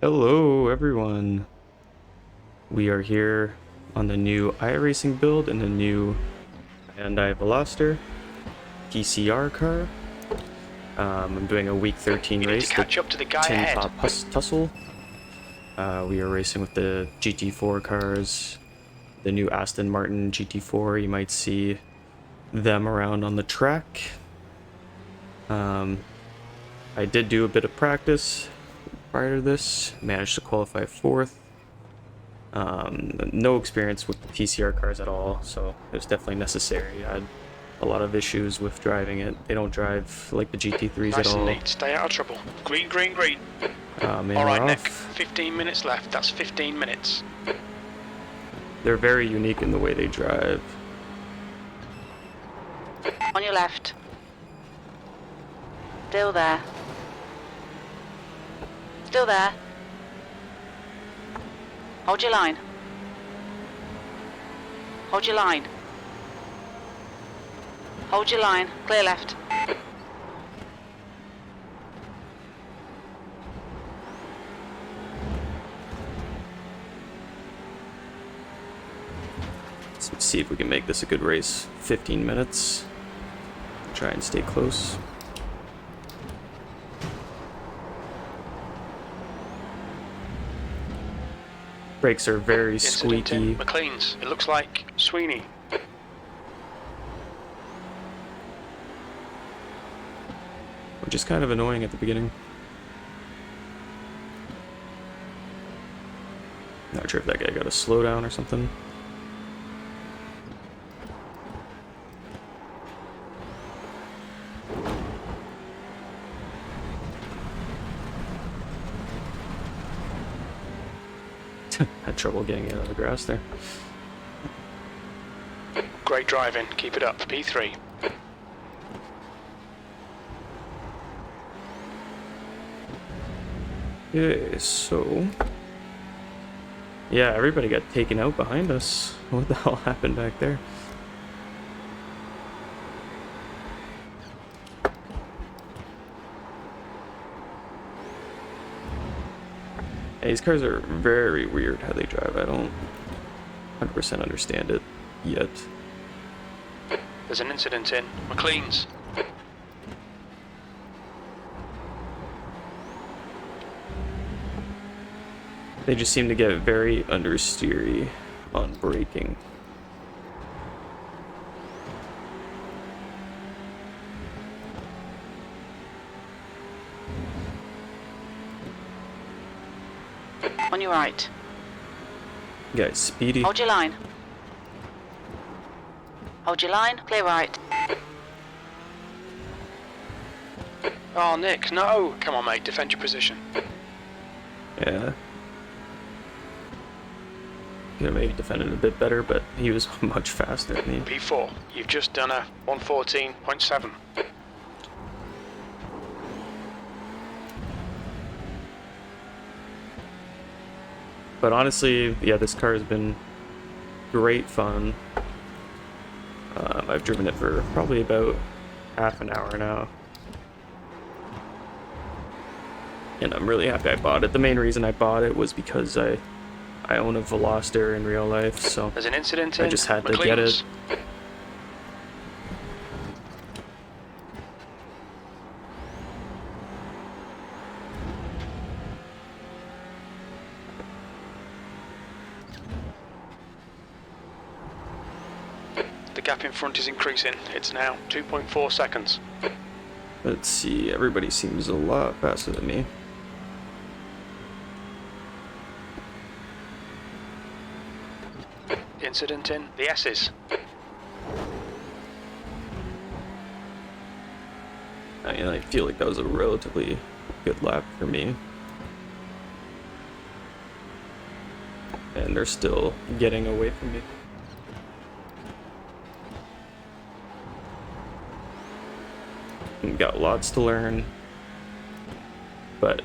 Hello everyone. We are here on the new iRacing build and the new Hyundai Veloster PCR car. I'm doing a week 13 You need race, to catch up to the guy Tin ahead. Top Tussle. We are racing with the GT4 cars, the new Aston Martin GT4. You might see them around on the track. I did do a bit of practice prior to this, managed to qualify fourth. No experience with PCR cars at all, so it was definitely necessary. I had a lot of issues with driving it. They don't drive like the GT3s Nice at all. and neat. Stay out of trouble. Green, green, green. And All right, we're Nick. off. 15 minutes left. That's 15 minutes. They're very unique in the way they drive. On your left. Still there. Still there. Hold your line. Hold your line. Hold your line. Clear left. Let's see if we can make this a good race. 15 minutes. Try and stay close. Brakes are very Incident squeaky. in McLean's. It looks like Sweeney. Which is kind of annoying at the beginning. Not sure if that guy got a slowdown or something. Had trouble getting out of the grass there. Great driving. Keep it up. P3. Okay, so... yeah, everybody got taken out behind us. What the hell happened back there? Yeah, these cars are very weird how they drive. I don't 100% understand it yet. There's an incident in McLean's. They just seem to get very understeery on braking. On your right. Guys, speedy. Hold your line. Hold your line. Clear right. Oh, Nick, no. Come on, mate. Defend your position. Yeah. Could have maybe defended a bit better, but he was much faster than me. P4. You've just done a 114.7. But honestly, yeah, this car has been great fun. I've driven it for probably about half an hour now. And I'm really happy I bought it. The main reason I bought it was because I own a Veloster in real life, so There's an incident in I just had to get it. The gap in front is increasing. It's now 2.4 seconds. Let's see, everybody seems a lot faster than me. Incident in the S's. I feel like that was a relatively good lap for me. And they're still getting away from me. We've got lots to learn, but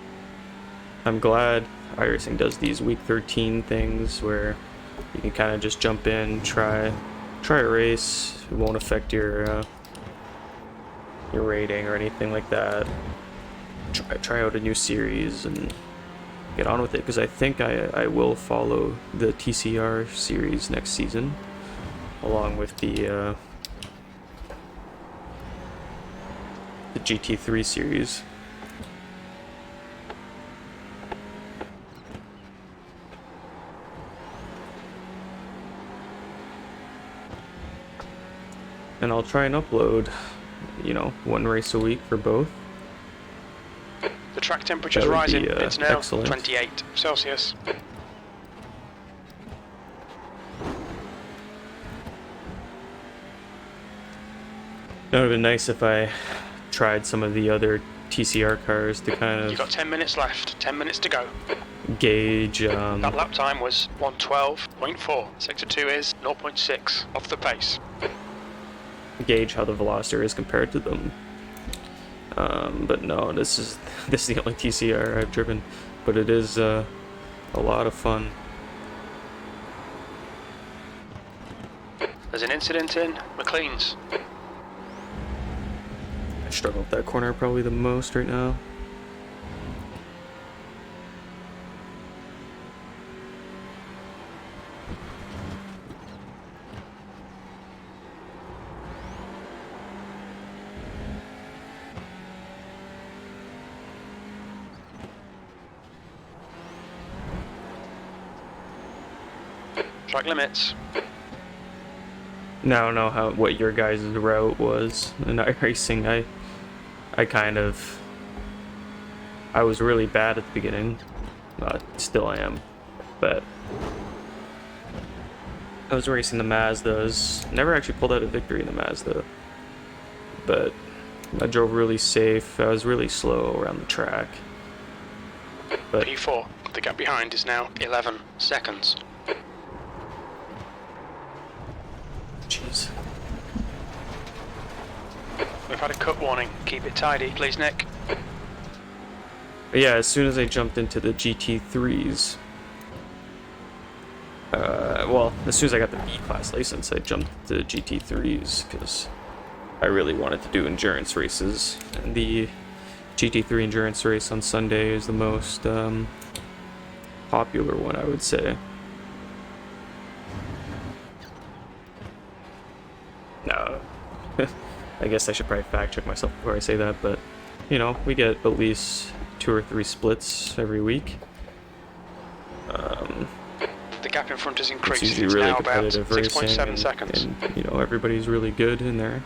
I'm glad iRacing does these week 13 things where you can kind of just jump in, try a race. It won't affect your rating or anything like that. Try out a new series and get on with it, because I think I will follow the TCR series next season, along with the GT3 series. And I'll try and upload, you know, one race a week for both. The track temperature's That would rising. be, It's now excellent. 28 Celsius. That would have been nice if I tried some of the other TCR cars to kind You've got of 10 minutes left. 10 minutes to go. gauge, That lap time was 1:12.4. Sector 2 is 0.6 off the pace. gauge how the Veloster is compared to them. But no, this is the only TCR I've driven, but it is a lot of fun. There's an incident in McLean's. I struggle with that corner probably the most right now. Track limits. Now I don't know what your guys' route was in iRacing. I was really bad at the beginning. Still am, but I was racing the Mazdas. Never actually pulled out a victory in the Mazda, but I drove really safe. I was really slow around the track. But P4. The gap behind is now 11 seconds. jeez. We've had a cut warning. Keep it tidy, please, Nick. But yeah, as soon as I jumped into the GT3s, well, as soon as I got the B-Class license, I jumped to the GT3s because I really wanted to do endurance races. And the GT3 endurance race on Sunday is the most popular one, I would say. No, I guess I should probably fact check myself before I say that, but you know, we get at least 2 or 3 splits every week. The gap in front has It's increased. usually It's really now about competitive racing, 6.7 seconds. and you know, everybody's really good in there.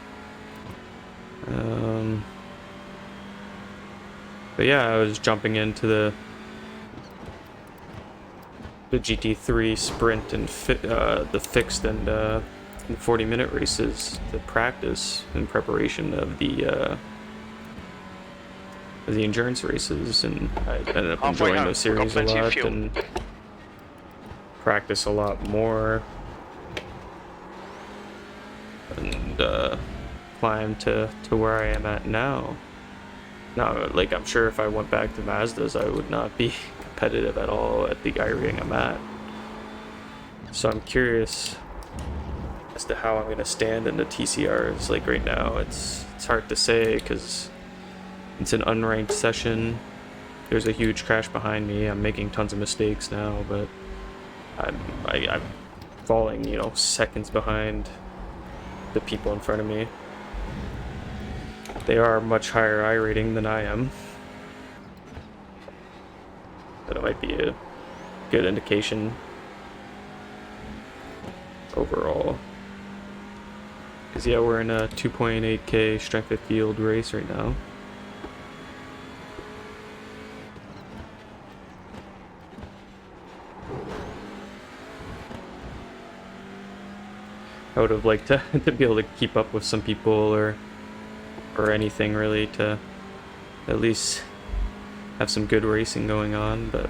But yeah, I was jumping into the GT3 sprint and the fixed and 40-minute races to practice in preparation of the endurance races, and I ended up Halfway enjoying home, those we've got series a plenty of lot fuel. and practice a lot more and climb to where I am at now. Now, like, I'm sure if I went back to Mazdas, I would not be competitive at all at the iRacing I'm at. So I'm curious as to how I'm going to stand in the TCRs. Like right now, it's hard to say because it's an unranked session. There's a huge crash behind me. I'm making tons of mistakes now, but I'm falling, you know, seconds behind the people in front of me. They are much higher iRating than I am. That might be a good indication overall. Because yeah, we're in a 2.8k strength of field race right now. I would have liked to be able to keep up with some people or anything really, to at least have some good racing going on, but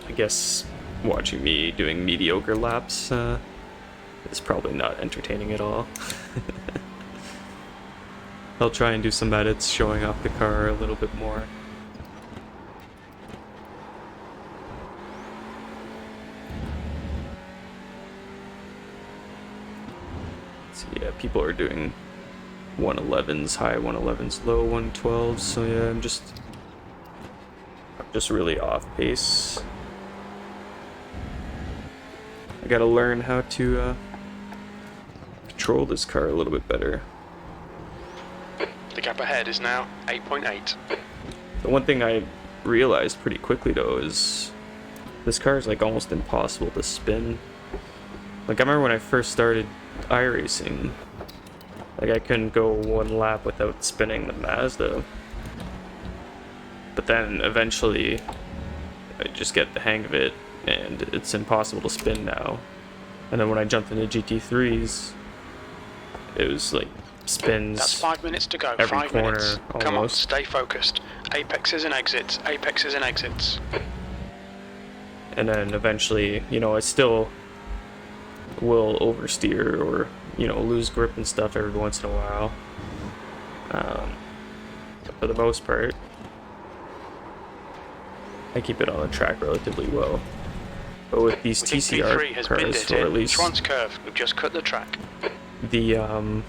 I guess watching me doing mediocre laps is probably not entertaining at all. I'll try and do some edits showing off the car a little bit more. So yeah, people are doing 111s, high 111s, low 112s. So yeah, I'm just really off pace. I gotta learn how to control this car a little bit better. The gap ahead is now 8.8. The one thing I realized pretty quickly though is this car is like almost impossible to spin. Like I remember when I first started iRacing, like I couldn't go one lap without spinning the Mazda. But then eventually I just get the hang of it and it's impossible to spin now. And then when I jumped into GT3s, it was like spins. That's 5 minutes to go. Every 5 corner, minutes. Come on, almost. stay focused. Apexes and exits. Apexes and exits. And then eventually, you know, I still will oversteer or, you know, lose grip and stuff every once in a while. But for the most part, I keep it on the track relatively well. But with these We think TCR P3 has binned cars, it or at in. least Schwann's curve. We've just cut the track. the or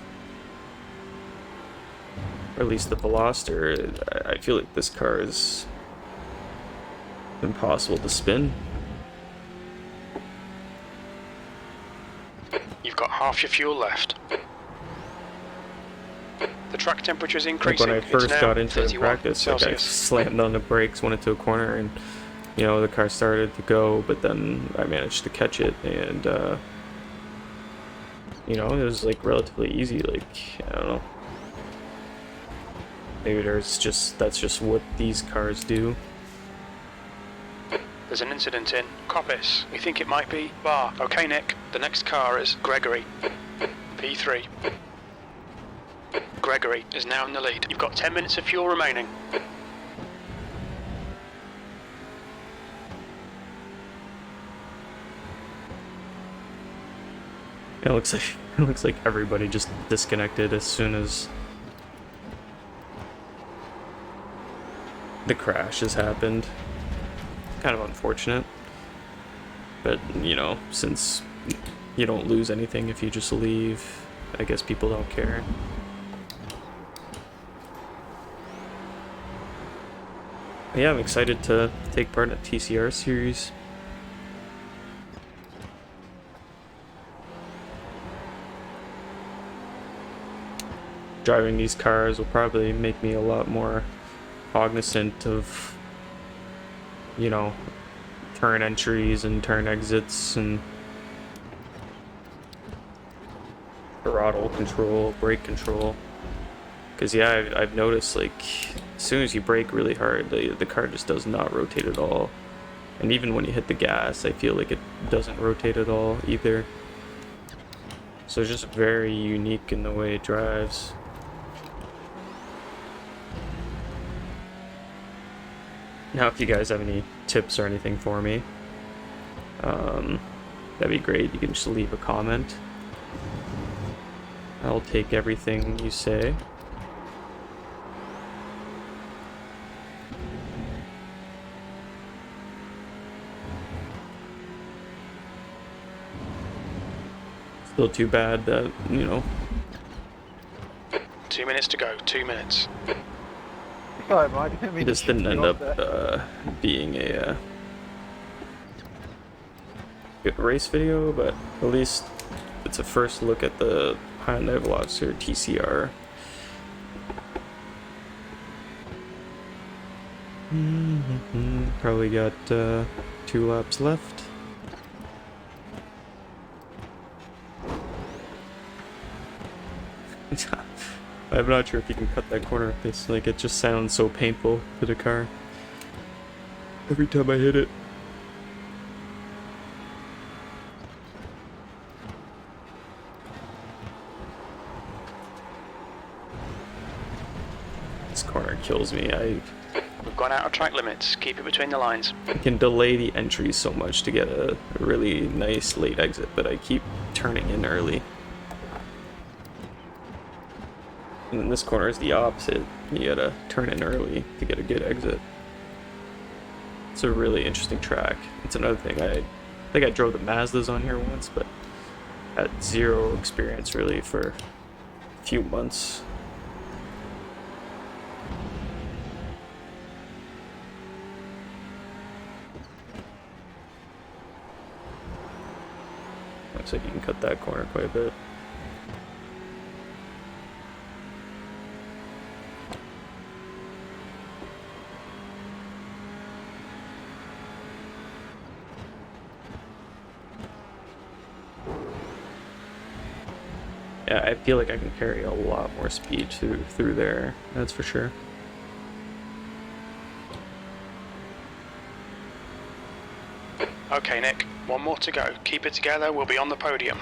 at least the Veloster, I feel like this car is impossible to spin. You've got half your fuel left. The track temperature is Like increasing. when I first it's now got into it in 31 practice, like I Celsius. slammed on the brakes, went into a corner, and you know the car started to go, but then I managed to catch it, and you know it was like relatively easy. Like I don't know, maybe that's just what these cars do. There's an incident in Coppice. We think it might be Bar. Okay, Nick. The next car is Gregory. P3. Gregory is now in the lead. You've got 10 minutes of fuel remaining. It looks like everybody just disconnected as soon as the crash has happened. Kind of unfortunate, but you know, since you don't lose anything if you just leave, I guess people don't care. But yeah, I'm excited to take part in a TCR series. Driving these cars will probably make me a lot more cognizant of, you know, turn entries and turn exits and throttle control, brake control. Because yeah, I've noticed like as soon as you brake really hard, the car just does not rotate at all. And even when you hit the gas, I feel like it doesn't rotate at all either. So it's just very unique in the way it drives. Now, if you guys have any tips or anything for me, that'd be great. You can just leave a comment. I'll take everything you say. Still too bad that, you know, 2 minutes to go. 2 minutes. Sorry, Mike. I didn't mean to this didn't shoot you end off up there. being a good race video, but at least it's a first look at the Hyundai Veloster TCR. Probably got 2 laps left. I'm not sure if you can cut that corner. It's like it just sounds so painful to the car every time I hit it. This corner kills me. We've gone out of track limits. Keep it between the lines. I can delay the entry so much to get a really nice late exit, but I keep turning in early. And then this corner is the opposite. You gotta turn in early to get a good exit. It's a really interesting track. It's another thing. I think I drove the Mazdas on here once, but had zero experience really for a few months. Looks like you can cut that corner quite a bit. Yeah, I feel like I can carry a lot more speed through there, that's for sure. Okay, Nick, one more to go. Keep it together, we'll be on the podium.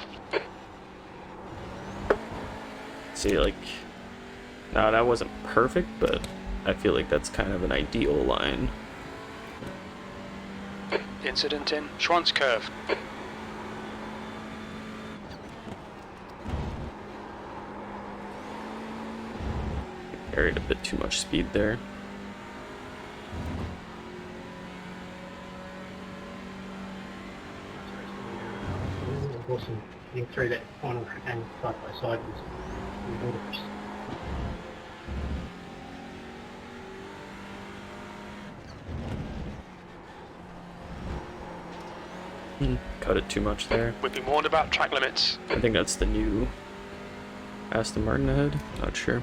See, like, no, that wasn't perfect, but I feel like that's kind of an ideal line. Incident in Schwanz curve. Carried a bit too much speed there. Awesome. Getting through that final and side by side was ludicrous. Cut it too much there. We've been warned about track limits. I think that's the new Aston Martin ahead. Not sure.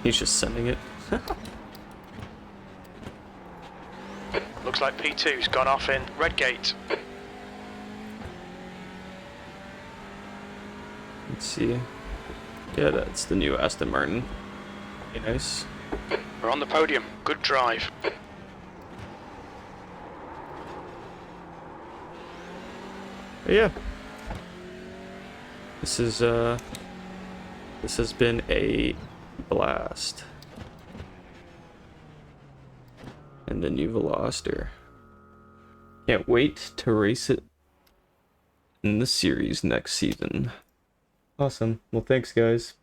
He's just sending it. Looks like P2's gone off in red gate. Let's see. Yeah, that's the new Aston Martin. Very nice. We're on the podium. Good drive. But yeah. This has been a blast. And the new Veloster. Can't wait to race it in the series next season. Awesome. Well, thanks, guys.